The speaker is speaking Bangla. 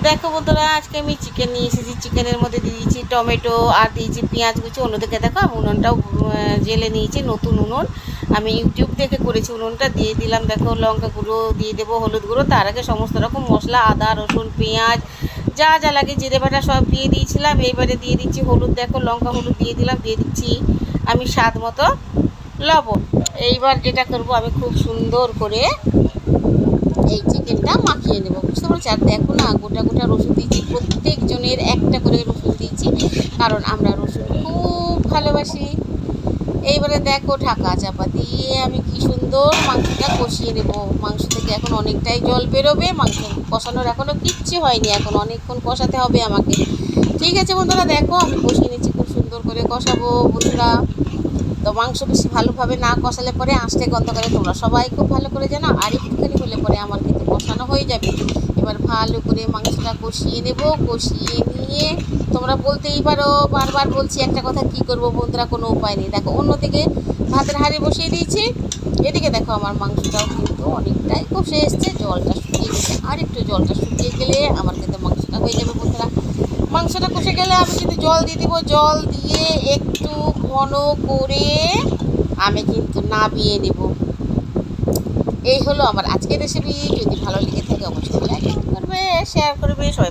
দেখো বন্ধুরা, আজকে আমি চিকেন নিয়ে এসেছি। চিকেনের মধ্যে দিয়ে দিয়েছি টমেটো আর দিয়েছি পেঁয়াজ কুচি। অন্যদিকে দেখো আমি উনুনটাও জেলে নিয়েছি, নতুন উনুন। আমি ইউটিউব দেখে করেছি। উনুনটা দিয়ে দিলাম, দেখো লঙ্কা গুঁড়ো দিয়ে দেবো, হলুদ গুঁড়ো। তার আগে সমস্ত রকম মশলা, আদা রসুন পেঁয়াজ যা যা লাগে জিরে বাটা সব দিয়ে দিয়েছিলাম। এইবারে দিয়ে দিচ্ছি হলুদ, দেখো লঙ্কা হলুদ দিয়ে দিলাম। দিয়ে দিচ্ছি আমি স্বাদ মতো লবণ। এইবার যেটা করব, আমি খুব সুন্দর করে এই চিকেনটা মাখিয়ে নেবো, বুঝতে পারছি। আর দেখো না, গোটা গোটা রসুন দিয়েছি, প্রত্যেকজনের একটা করে রসুন দিয়েছি, কারণ আমরা রসুন খুব ভালোবাসি। এইবারে দেখো ঢাকা চাপা দিয়ে আমি কি সুন্দর মাংসটা কষিয়ে নেব। মাংস থেকে এখন অনেকটাই জল বেরোবে। মাংস কষানোর এখনও কিচ্ছু হয়নি, এখন অনেকক্ষণ কষাতে হবে আমাকে। ঠিক আছে বন্ধুরা, দেখো আমি কষিয়ে নিচ্ছি, খুব সুন্দর করে কষাবো বন্ধুরা। তো মাংস বেশি ভালোভাবে না কষালে পরে আঁচটে গন্ধ করে, তোমরা সবাই খুব ভালো করে জানো। আর একটুখানি হলে পরে আমার কিন্তু কষানো হয়ে যাবে। এবার ভালো করে মাংসটা কষিয়ে নেব। কষিয়ে নিয়ে তোমরা বলতেই পারো, বারবার বলছি একটা কথা, কি করব বন্ধুরা, কোনো উপায় নেই। দেখো অন্যদিকে ভাতের হাঁড়ি বসিয়ে দিয়েছি, এদিকে দেখো আমার মাংসটাও কিন্তু অনেকটাই কষে এসছে, জলটা শুকিয়ে গেছে। আর একটু জলটা শুকিয়ে গেলে আমার কিন্তু মাংসটা হয়ে যাবে বন্ধুরা। মাংসটা কষে গেলে আমি কিন্তু জল দিয়ে দিব। জল দিয়ে একটু ঘন করে আমি কিন্তু নামিয়ে নেব। এই হলো আমার আজকের রেসিপি। যদি ভালো লেগে থাকে অবশ্যই লাইক করবে, শেয়ার করবে, সবাই